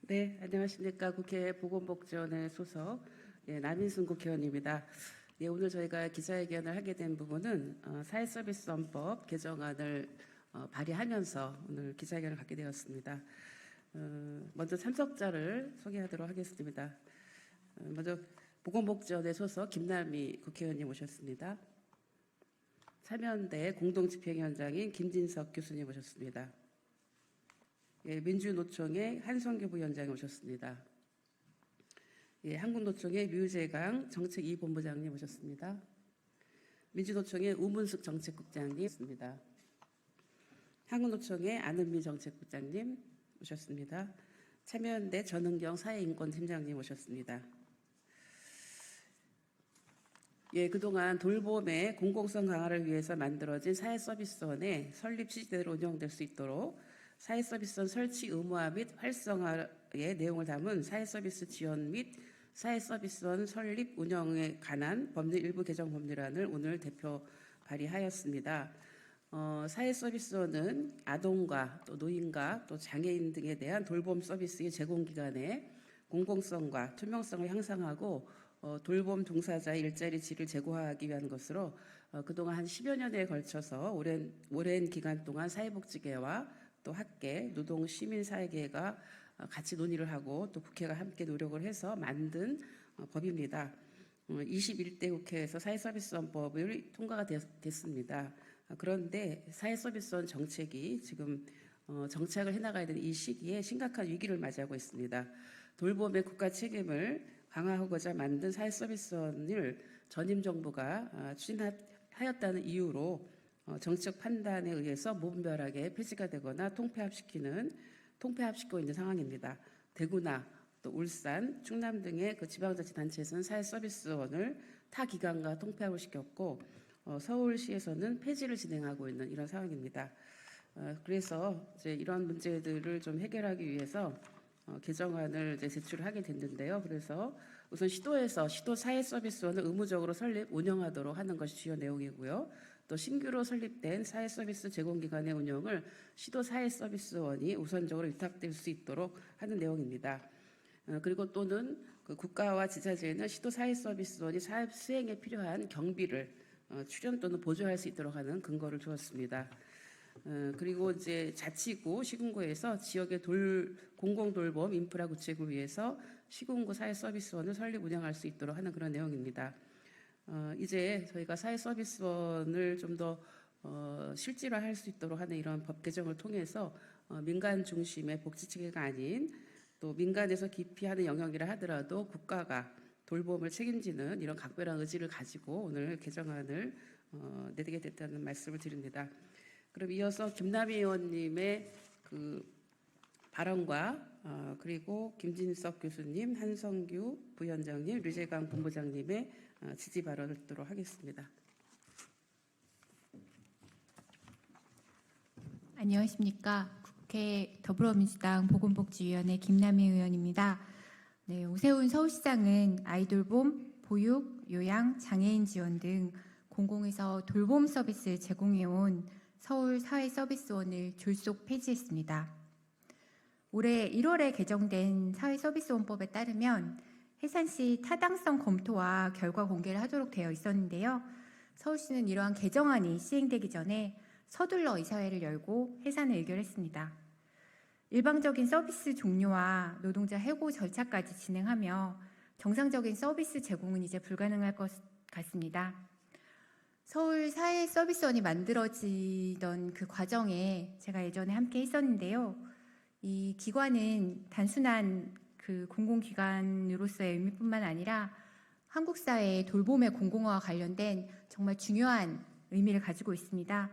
네, 안녕하십니까. 국회 보건복지원의 소속 남인순 국회의원입니다. 오늘 저희가 기자회견을 하게 된 부분은 사회서비스헌법 개정안을 발의하면서 오늘 기자회견을 갖게 되었습니다. 먼저 참석자를 소개하도록 하겠습니다. 먼저 보건복지원의 소속 김남희 국회의원님 오셨습니다. 참여연대 공동집행위원장인 김진석 교수님 오셨습니다. 민주노총의 한성규 부위원장이 오셨습니다. 한국노총의 류재강 정책 2본부장님 오셨습니다. 민주노총의 우문숙 정책국장님 오셨습니다. 한국노총의 안은미 정책국장님 오셨습니다. 참여연대 전은경 사회인권팀장님 오셨습니다. 그동안 돌봄의 공공성 강화를 위해서 만들어진 사회서비스원의 설립 취지대로 운영될 수 있도록 사회서비스원 설치 의무화 및 활성화의 내용을 담은 사회서비스 지원 및 사회서비스원 설립 운영에 관한 법률 일부 개정 법률안을 오늘 대표 발의하였습니다. 사회서비스원은 아동과 또 노인과 또 장애인 등에 대한 돌봄 서비스의 제공 기간에 공공성과 투명성을 향상하고 돌봄 종사자의 일자리 질을 제고하기 위한 것으로 그동안 한 10여 년에 걸쳐서 오랜 기간 동안 사회복지계와 또 학계, 노동, 시민사회계가 같이 논의를 하고 또 국회가 함께 노력을 해서 만든 법입니다. 21대 국회에서 사회서비스원법이 통과가 됐습니다. 그런데 사회서비스원 정책이 지금 정착을 해나가야 되는 이 시기에 심각한 위기를 맞이하고 있습니다. 돌봄의 국가 책임을 강화하고자 만든 사회서비스원을 전임 정부가 추진하였다는 이유로 정책 판단에 의해서 무분별하게 폐지가 되거나 통폐합시키고 있는 상황입니다. 대구나 또 울산, 충남 등의 그 지방자치단체에서는 사회서비스원을 타 기관과 통폐합을 시켰고 서울시에서는 폐지를 진행하고 있는 이런 상황입니다. 그래서 이제 이런 문제들을 좀 해결하기 위해서 개정안을 이제 제출을 하게 됐는데요. 그래서 우선 시도에서 시도 사회서비스원을 의무적으로 설립 운영하도록 하는 것이 주요 내용이고요. 또 신규로 설립된 사회서비스 제공기관의 운영을 시도 사회서비스원이 우선적으로 위탁될 수 있도록 하는 내용입니다. 그리고 또는 그 국가와 지자체는 시도 사회서비스원이 사업 수행에 필요한 경비를 출연 또는 보조할 수 있도록 하는 근거를 두었습니다. 그리고 이제 자치구, 시군구에서 지역의 공공돌봄 인프라 구축을 위해서 시군구 사회서비스원을 설립 운영할 수 있도록 하는 그런 내용입니다. 이제 저희가 사회서비스원을 좀 더 실질화할 수 있도록 하는 이런 법 개정을 통해서 민간 중심의 복지체계가 아닌 또 민간에서 깊이 하는 영역이라 하더라도 국가가 돌봄을 책임지는 이런 각별한 의지를 가지고 오늘 개정안을 내게 됐다는 말씀을 드립니다. 그럼 이어서 김남희 의원님의 그 발언과 그리고 김진석 교수님, 한성규 부위원장님, 류재강 본부장님의 지지 발언을 듣도록 하겠습니다. 안녕하십니까. 국회 더불어민주당 보건복지위원회 김남희 의원입니다. 네, 오세훈 서울시장은 아이돌봄, 보육, 요양, 장애인 지원 등 공공에서 돌봄 서비스 제공해온 서울 사회서비스원을 졸속 폐지했습니다. 올해 1월에 개정된 사회서비스원법에 따르면 해산시 타당성 검토와 결과 공개를 하도록 되어 있었는데요. 서울시는 이러한 개정안이 시행되기 전에 서둘러 이사회를 열고 해산을 의결했습니다. 일방적인 서비스 종료와 노동자 해고 절차까지 진행하며 정상적인 서비스 제공은 이제 불가능할 것 같습니다. 서울 사회서비스원이 만들어지던 그 과정에 제가 예전에 함께 있었는데요. 이 기관은 단순한 그 공공기관으로서의 의미뿐만 아니라 한국 사회의 돌봄의 공공화와 관련된 정말 중요한 의미를 가지고 있습니다.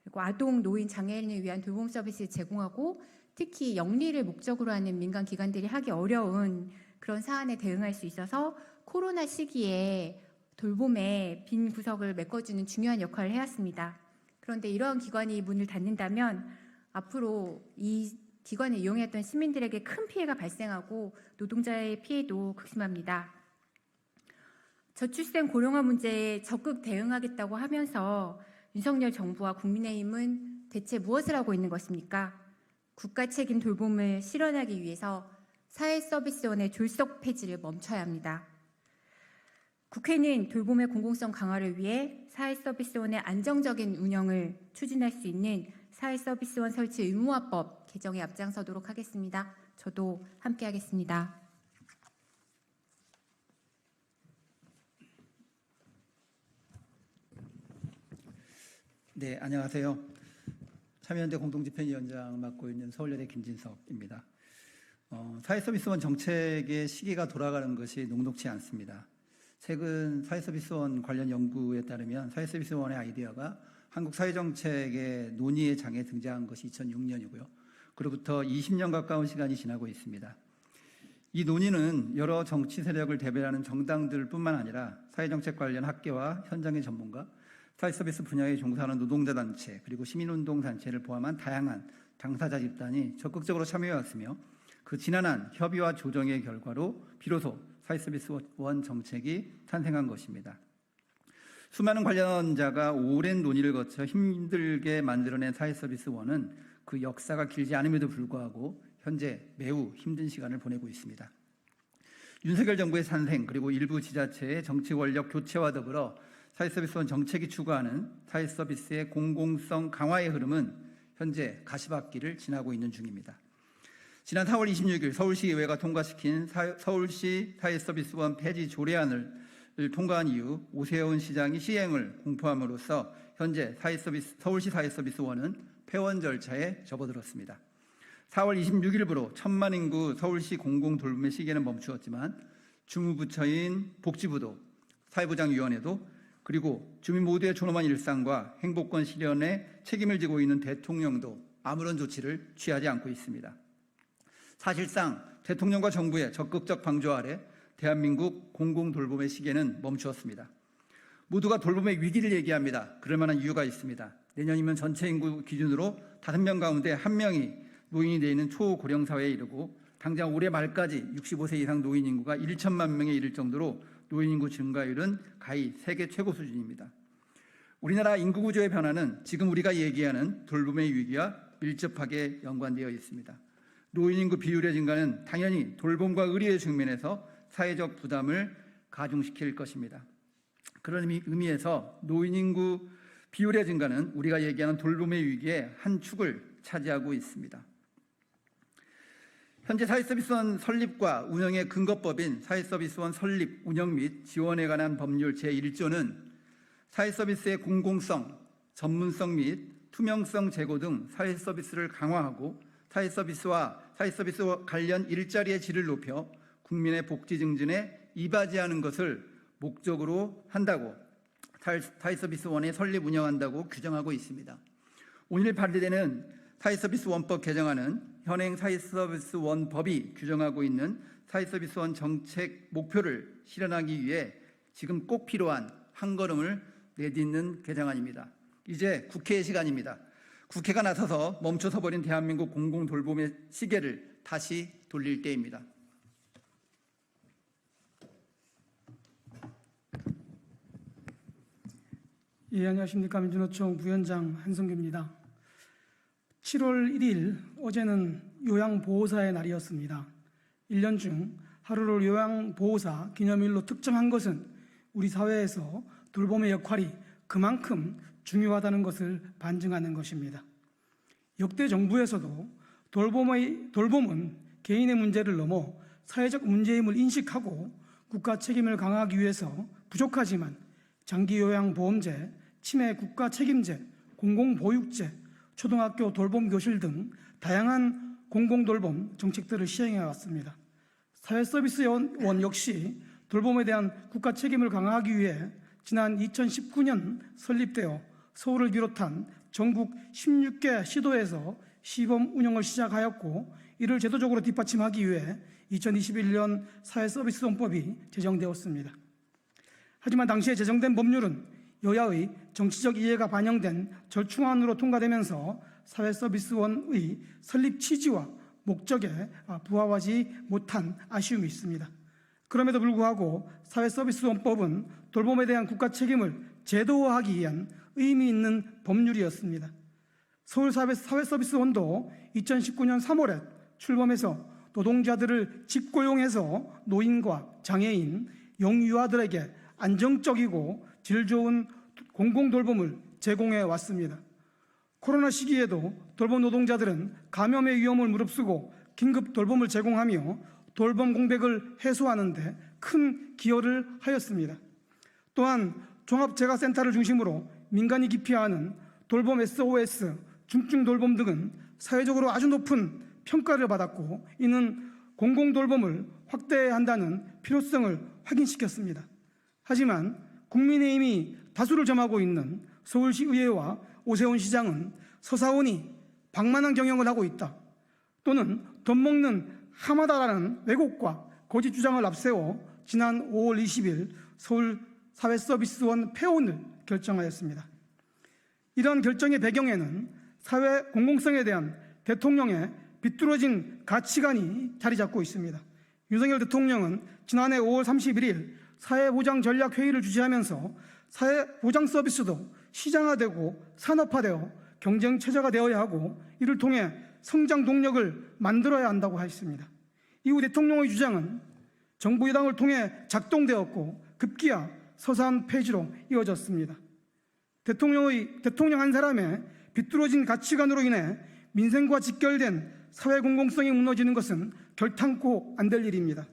그리고 아동, 노인, 장애인을 위한 돌봄 서비스를 제공하고 특히 영리를 목적으로 하는 민간 기관들이 하기 어려운 그런 사안에 대응할 수 있어서 코로나 시기에 돌봄의 빈 구석을 메꿔주는 중요한 역할을 해왔습니다. 그런데 이러한 기관이 문을 닫는다면 앞으로 이 기관을 이용했던 시민들에게 큰 피해가 발생하고 노동자의 피해도 극심합니다. 저출생 고령화 문제에 적극 대응하겠다고 하면서 윤석열 정부와 국민의힘은 대체 무엇을 하고 있는 것입니까? 국가 책임 돌봄을 실현하기 위해서 사회서비스원의 졸속 폐지를 멈춰야 합니다. 국회는 돌봄의 공공성 강화를 위해 사회서비스원의 안정적인 운영을 추진할 수 있는 사회서비스원 설치 의무화법 개정에 앞장서도록 하겠습니다. 저도 함께하겠습니다. 네, 안녕하세요. 참여연대 공동집행위원장 맡고 있는 서울여대 김진석입니다. 사회서비스원 정책의 시기가 돌아가는 것이 녹록치 않습니다. 최근 사회서비스원 관련 연구에 따르면 사회서비스원의 아이디어가 한국 사회정책의 논의의 장에 등장한 것이 2006년이고요. 그로부터 20년 가까운 시간이 지나고 있습니다. 이 논의는 여러 정치 세력을 대변하는 정당들뿐만 아니라 사회정책 관련 학계와 현장의 전문가, 사회서비스 분야에 종사하는 노동자 단체 그리고 시민운동 단체를 포함한 다양한 당사자 집단이 적극적으로 참여해왔으며 그 지난한 협의와 조정의 결과로 비로소 사회서비스원 정책이 탄생한 것입니다. 수많은 관련자가 오랜 논의를 거쳐 힘들게 만들어낸 사회서비스원은 그 역사가 길지 않음에도 불구하고 현재 매우 힘든 시간을 보내고 있습니다. 윤석열 정부의 산생 그리고 일부 지자체의 정치 권력 교체와 더불어 사회서비스원 정책이 추구하는 사회서비스의 공공성 강화의 흐름은 현재 가시밭길을 지나고 있는 중입니다. 지난 4월 26일 서울시의회가 통과시킨 서울시 사회서비스원 폐지 조례안을 통과한 이후 오세훈 시장이 시행을 공포함으로써 현재 서울시 사회서비스원은 폐원 절차에 접어들었습니다. 4월 26일부로 1000만 인구 서울시 공공돌봄의 시계는 멈추었지만 주무부처인 복지부도 사회보장위원회도 그리고 주민 모두의 존엄한 일상과 행복권 실현에 책임을 지고 있는 대통령도 아무런 조치를 취하지 않고 있습니다. 사실상 대통령과 정부의 적극적 방조 아래 대한민국 공공돌봄의 시계는 멈추었습니다. 모두가 돌봄의 위기를 얘기합니다. 그럴 만한 이유가 있습니다. 내년이면 전체 인구 기준으로 5명 가운데 1명이 노인이 되어 있는 초고령 사회에 이르고 당장 올해 말까지 65세 이상 노인 인구가 1천만 명에 이를 정도로 노인 인구 증가율은 가히 세계 최고 수준입니다. 우리나라 인구 구조의 변화는 지금 우리가 얘기하는 돌봄의 위기와 밀접하게 연관되어 있습니다. 노인 인구 비율의 증가는 당연히 돌봄과 의료의 측면에서 사회적 부담을 가중시킬 것입니다. 그런 의미에서 노인 인구 비율의 증가는 우리가 얘기하는 돌봄의 위기의 한 축을 차지하고 있습니다. 현재 사회서비스원 설립과 운영의 근거법인 사회서비스원 설립, 운영 및 지원에 관한 법률 제1조는 사회서비스의 공공성, 전문성 및 투명성 제고 등 사회서비스를 강화하고 사회서비스와 사회서비스 관련 일자리의 질을 높여 국민의 복지 증진에 이바지하는 것을 목적으로 한다고 사회서비스원의 설립 운영한다고 규정하고 있습니다. 오늘 발의되는 사회서비스원법 개정안은 현행 사회서비스원법이 규정하고 있는 사회서비스원 정책 목표를 실현하기 위해 지금 꼭 필요한 한 걸음을 내딛는 개정안입니다. 이제 국회의 시간입니다. 국회가 나서서 멈춰서 버린 대한민국 공공돌봄의 시계를 다시 돌릴 때입니다. 예, 안녕하십니까. 민주노총 부위원장 한성규입니다. 7월 1일 어제는 요양보호사의 날이었습니다. 1년 중 하루를 요양보호사 기념일로 특정한 것은 우리 사회에서 돌봄의 역할이 그만큼 중요하다는 것을 반증하는 것입니다. 역대 정부에서도 돌봄은 개인의 문제를 넘어 사회적 문제임을 인식하고 국가 책임을 강화하기 위해서 부족하지만 장기요양보험제, 치매 국가 책임제, 공공보육제, 초등학교 돌봄교실 등 다양한 공공돌봄 정책들을 시행해 왔습니다. 사회서비스원 역시 돌봄에 대한 국가 책임을 강화하기 위해 지난 2019년 설립되어 서울을 비롯한 전국 16개 시도에서 시범 운영을 시작하였고 이를 제도적으로 뒷받침하기 위해 2021년 사회서비스원법이 제정되었습니다. 하지만 당시에 제정된 법률은 여야의 정치적 이해가 반영된 절충안으로 통과되면서 사회서비스원의 설립 취지와 목적에 부합하지 못한 아쉬움이 있습니다. 그럼에도 불구하고 사회서비스원법은 돌봄에 대한 국가 책임을 제도화하기 위한 의미 있는 법률이었습니다. 서울사회서비스원도 2019년 3월에 출범해서 노동자들을 직고용해서 노인과 장애인, 영유아들에게 안정적이고 질 좋은 공공돌봄을 제공해 왔습니다. 코로나 시기에도 돌봄 노동자들은 감염의 위험을 무릅쓰고 긴급 돌봄을 제공하며 돌봄 공백을 해소하는 데 큰 기여를 하였습니다. 또한 종합재가센터를 중심으로 민간이 기피하는 돌봄 SOS, 중증 돌봄 등은 사회적으로 아주 높은 평가를 받았고, 이는 공공돌봄을 확대해야 한다는 필요성을 확인시켰습니다. 하지만 국민의힘이 다수를 점하고 있는 서울시 의회와 오세훈 시장은 서사원이 방만한 경영을 하고 있다, 또는 돈 먹는 하마다라는 왜곡과 거짓 주장을 앞세워 지난 5월 20일 서울 사회서비스원 폐원을 결정하였습니다. 이러한 결정의 배경에는 사회 공공성에 대한 대통령의 비뚤어진 가치관이 자리 잡고 있습니다. 윤석열 대통령은 지난해 5월 31일 사회보장전략회의를 주재하면서 사회보장 서비스도 시장화되고 산업화되어 경쟁체제가 되어야 하고, 이를 통해 성장 동력을 만들어야 한다고 하였습니다. 이후 대통령의 주장은 정부 여당을 통해 작동되었고 급기야 서사한 폐지로 이어졌습니다. 대통령 한 사람의 비뚤어진 가치관으로 인해 민생과 직결된 사회 공공성이 무너지는 것은 결탄코 안 될 일입니다.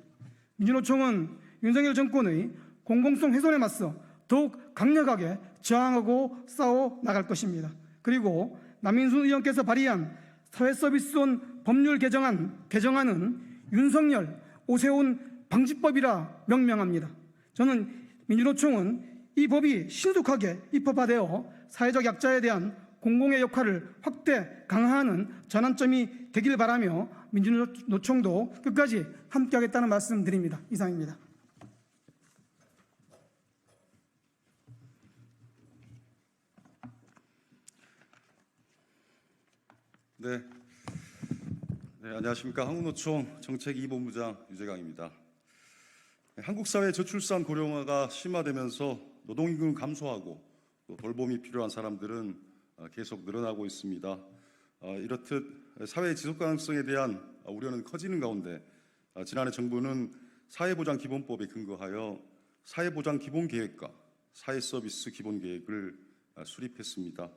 민주노총은 윤석열 정권의 공공성 훼손에 맞서 더욱 강력하게 저항하고 싸워 나갈 것입니다. 그리고 남인순 의원께서 발의한 사회서비스원 법률 개정안은 윤석열, 오세훈 방지법이라 명명합니다. 저는 민주노총은 이 법이 신속하게 입법화되어 사회적 약자에 대한 공공의 역할을 확대 강화하는 전환점이 되길 바라며 민주노총도 끝까지 함께하겠다는 말씀드립니다. 이상입니다. 네, 안녕하십니까. 한국노총 정책2본부장 유재강입니다. 한국 사회 저출산 고령화가 심화되면서 노동임금을 감소하고 또 돌봄이 필요한 사람들은 계속 늘어나고 있습니다. 이렇듯 사회 지속 가능성에 대한 우려는 커지는 가운데 지난해 정부는 사회보장기본법에 근거하여 사회보장기본계획과 사회서비스 기본계획을 수립했습니다.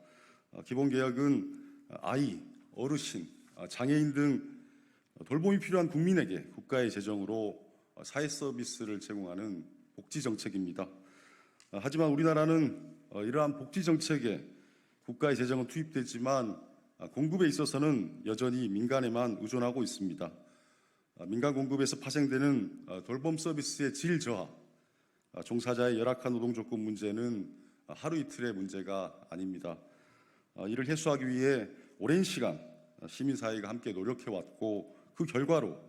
기본계획은 아이, 어르신, 장애인 등 돌봄이 필요한 국민에게 국가의 재정으로 사회 서비스를 제공하는 복지 정책입니다. 하지만 우리나라는 이러한 복지 정책에 국가의 재정은 투입되지만 공급에 있어서는 여전히 민간에만 의존하고 있습니다. 민간 공급에서 파생되는 돌봄 서비스의 질 저하, 종사자의 열악한 노동 조건 문제는 하루 이틀의 문제가 아닙니다. 이를 해소하기 위해 오랜 시간 시민사회가 함께 노력해왔고, 그 결과로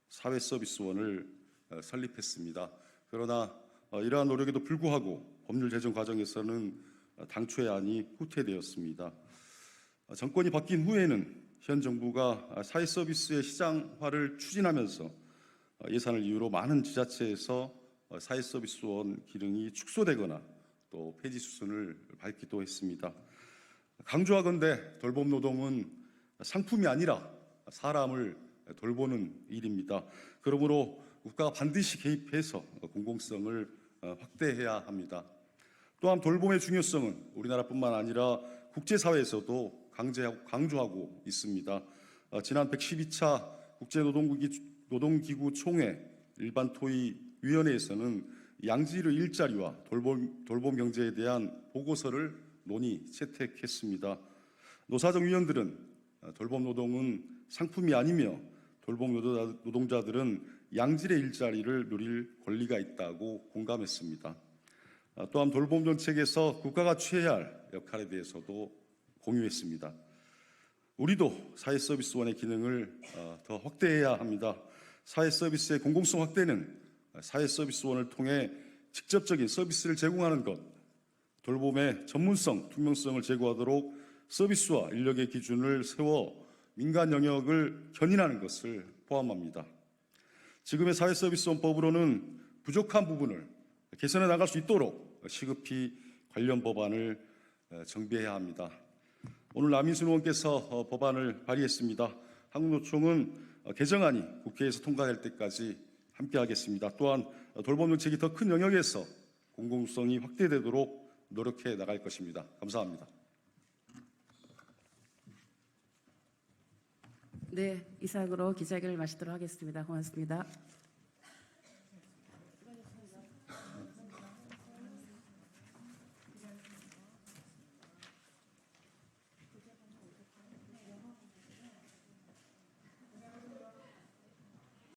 사회서비스원을 설립했습니다. 그러나 이러한 노력에도 불구하고 법률 제정 과정에서는 당초의 안이 후퇴되었습니다. 정권이 바뀐 후에는 현 정부가 사회서비스의 시장화를 추진하면서 예산을 이유로 많은 지자체에서 사회서비스원 기능이 축소되거나 또 폐지 수순을 밟기도 했습니다. 강조하건대 돌봄 노동은 상품이 아니라 사람을 돌보는 일입니다. 그러므로 국가가 반드시 개입해서 공공성을 확대해야 합니다. 또한 돌봄의 중요성은 우리나라뿐만 아니라 국제사회에서도 강조하고 있습니다. 지난 112차 국제노동기구 총회 일반 토의위원회에서는 양질의 일자리와 돌봄 경제에 대한 보고서를 논의 채택했습니다. 노사정 위원들은 돌봄 노동은 상품이 아니며 돌봄 노동자들은 양질의 일자리를 누릴 권리가 있다고 공감했습니다. 또한 돌봄 정책에서 국가가 취해야 할 역할에 대해서도 공유했습니다. 우리도 사회서비스원의 기능을 더 확대해야 합니다. 사회서비스의 공공성 확대는 사회서비스원을 통해 직접적인 서비스를 제공하는 것, 돌봄의 전문성, 투명성을 제고하도록 서비스와 인력의 기준을 세워 민간 영역을 견인하는 것을 포함합니다. 지금의 사회서비스원법으로는 부족한 부분을 개선해 나갈 수 있도록 시급히 관련 법안을 정비해야 합니다. 오늘 남인순 의원께서 법안을 발의했습니다. 한국노총은 개정안이 국회에서 통과될 때까지 함께하겠습니다. 또한 돌봄 정책이 더 큰 영역에서 공공성이 확대되도록 노력해 나갈 것입니다. 감사합니다. 네, 이상으로 기자회견을 마치도록 하겠습니다. 고맙습니다.